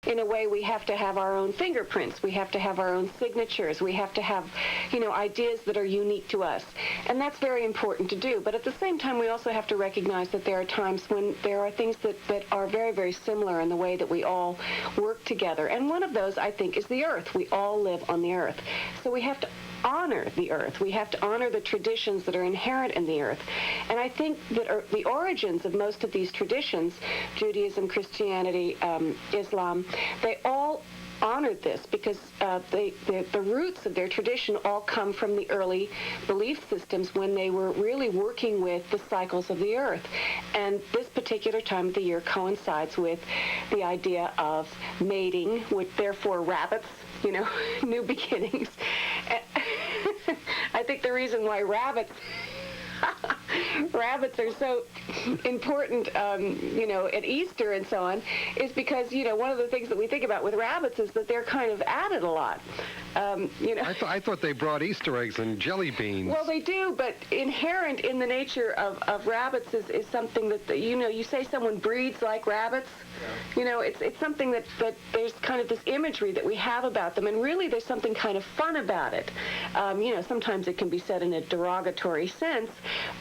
in a way, we have to have our own fingerprints. We have to have our own signatures. We have to have, ideas that are unique to us. And that's very important to do. But at the same time, we also have to recognize that there are times when there are things that are very, very similar in the way that we all work together. And one of those, I think, is the earth. We all live on the earth. So we have to honor the earth. We have to honor the traditions that are inherent in the earth. And I think that the origins of most of these traditions, Judaism, Christianity, Islam, they all honored this because the roots of their tradition all come from the early belief systems when they were really working with the cycles of the earth. And this particular time of the year coincides with the idea of mating, with therefore rabbits, new beginnings. I think the reason why rabbits are so important, at Easter and so on, is because, one of the things that we think about with rabbits is that they're kind of added a lot. I thought they brought Easter eggs and jelly beans. Well, they do, but inherent in the nature of rabbits is something that, you say someone breeds like rabbits. Yeah. It's something that there's kind of this imagery that we have about them, and really there's something kind of fun about it. Sometimes it can be said in a derogatory sense,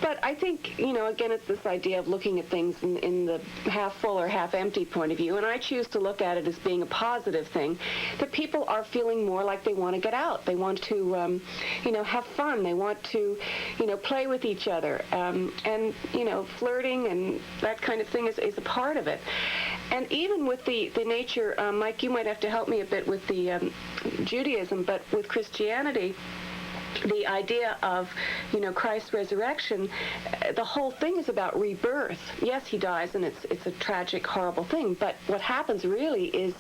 but I think, again, it's this idea of looking at things in the half full or half empty point of view, and I choose to look at it as being a positive thing, that people are feeling more like they want to get out. They want to, have fun. They want to, play with each other, and, flirting and that kind of thing is a part of it. And even with the nature, Mike, you might have to help me a bit with the Judaism, but with Christianity, the idea of, Christ's resurrection, the whole thing is about rebirth. Yes, he dies, and it's a tragic, horrible thing, but what happens really is,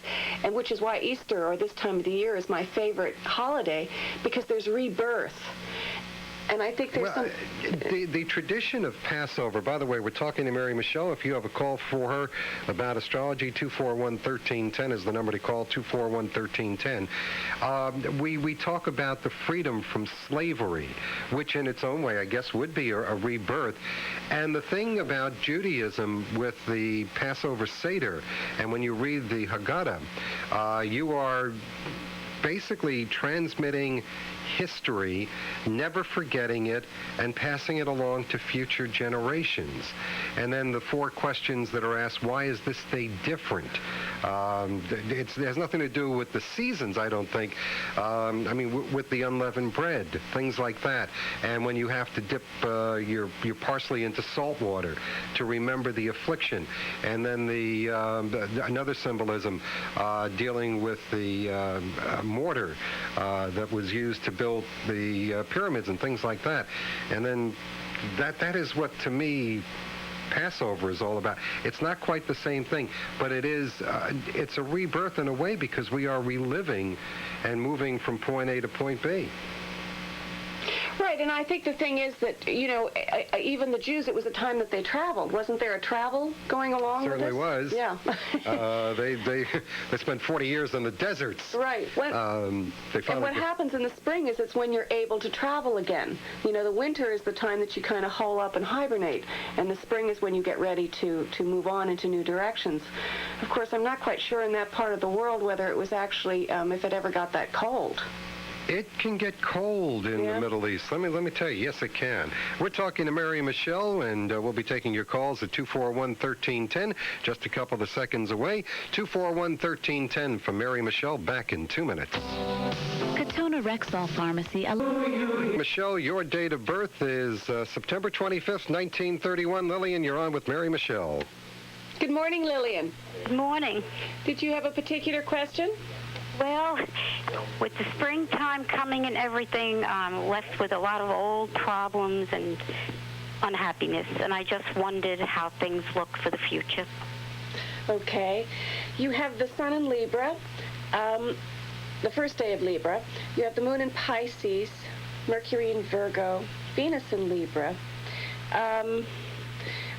and which is why Easter or this time of the year is my favorite holiday, because there's rebirth. And I think there's the tradition of Passover, by the way, we're talking to Mary Michele. If you have a call for her about astrology, 241-1310 is the number to call, 241-1310. We talk about the freedom from slavery, which in its own way, I guess, would be a rebirth. And the thing about Judaism with the Passover Seder, and when you read the Haggadah, you are basically transmitting history, never forgetting it, and passing it along to future generations. And then the 4 questions that are asked: why is this day different? It has nothing to do with the seasons, I don't think. With the unleavened bread, things like that. And when you have to dip your parsley into salt water to remember the affliction. And then another symbolism dealing with the mortar that was used to build the pyramids and things like that. And then that is what, to me, Passover is all about. It's not quite the same thing, but it's a rebirth in a way, because we are reliving and moving from point A to point B. Right, and I think the thing is that, even the Jews, it was a time that they traveled. Wasn't there a travel going along with this? Certainly was. Yeah. They spent 40 years in the deserts. Right. And what happens in the spring is it's when you're able to travel again. The winter is the time that you kind of hole up and hibernate, and the spring is when you get ready to move on into new directions. Of course, I'm not quite sure in that part of the world whether it was actually, if it ever got that cold. It can get cold in the Middle East. Let me tell you, yes, it can. We're talking to Mary Michele, and we'll be taking your calls at 241-1310, just a couple of seconds away. 241-1310 from Mary Michele, back in 2 minutes. Katona Rexall Pharmacy. Michele, your date of birth is September 25th, 1931. Lillian, you're on with Mary Michele. Good morning, Lillian. Good morning. Did you have a particular question? Well, with the springtime coming and everything, I'm left with a lot of old problems and unhappiness, and I just wondered how things look for the future. Okay. You have the sun in Libra, the first day of Libra. You have the moon in Pisces, Mercury in Virgo, Venus in Libra.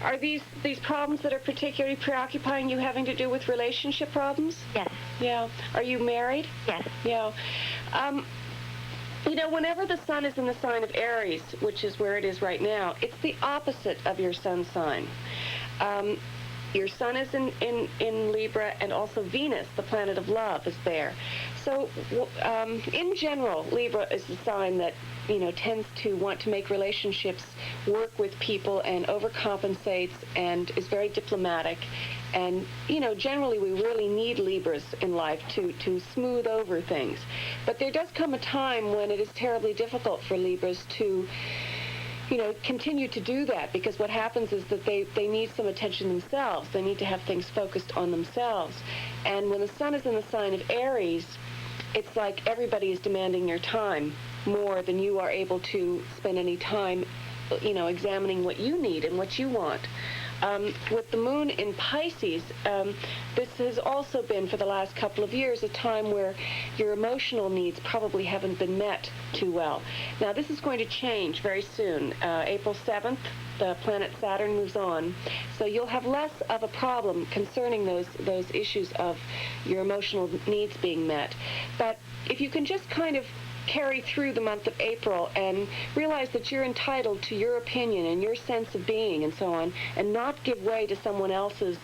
Are these problems that are particularly preoccupying you having to do with relationship problems? Yes. Yeah. Are you married? Yes. Yeah. Whenever the sun is in the sign of Aries, which is where it is right now, it's the opposite of your sun sign. Your sun is in Libra, and also Venus, the planet of love, is there. So in general, Libra is the sign that, tends to want to make relationships work with people and overcompensates and is very diplomatic. And, generally we really need Libras in life to smooth over things. But there does come a time when it is terribly difficult for Libras to continue to do that, because what happens is that they need some attention themselves. They need to have things focused on themselves. And when the sun is in the sign of Aries, it's like everybody is demanding your time more than you are able to spend any time, examining what you need and what you want. With the moon in Pisces, this has also been, for the last couple of years, a time where your emotional needs probably haven't been met too well. Now, this is going to change very soon. April 7th, the planet Saturn moves on, so you'll have less of a problem concerning those issues of your emotional needs being met. But if you can just kind of carry through the month of April and realize that you're entitled to your opinion and your sense of being and so on, and not give way to someone else's,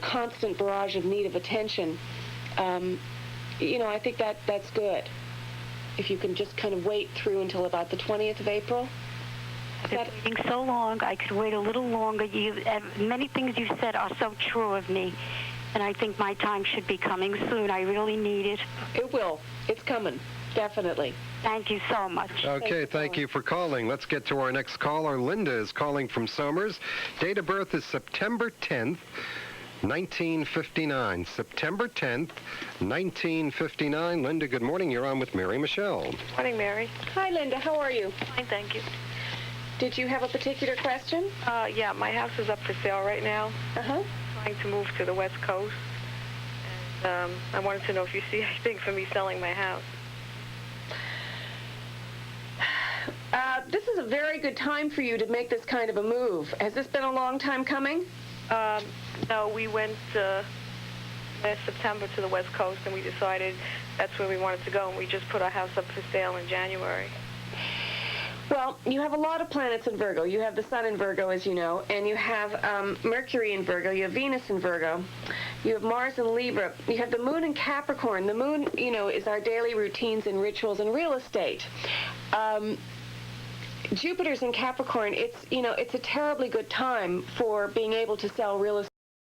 constant barrage of need of attention, I think that's good. If you can just kind of wait through until about the 20th of April. I've been waiting so long. I could wait a little longer. Many things you've said are so true of me, and I think my time should be coming soon. I really need it. It will. It's coming. Definitely. Thank you so much. Okay, thank you for calling. Let's get to our next caller. Linda is calling from Somers. Date of birth is September 10th, 1959. September 10th, 1959. Linda, good morning. You're on with Mary Michele. Morning, Mary. Hi, Linda. How are you? Fine, thank you. Did you have a particular question? Yeah, my house is up for sale right now. Uh-huh. Trying to move to the West Coast. And I wanted to know if you see anything for me selling my house. This is a very good time for you to make this kind of a move. Has this been a long time coming? No, we went last September to the West Coast, and we decided that's where we wanted to go, and we just put our house up for sale in January. Well, you have a lot of planets in Virgo. You have the Sun in Virgo, as you know, and you have Mercury in Virgo. You have Venus in Virgo. You have Mars in Libra. You have the Moon in Capricorn. The Moon, is our daily routines and rituals and real estate. Jupiter's in Capricorn. It's a terribly good time for being able to sell real estate.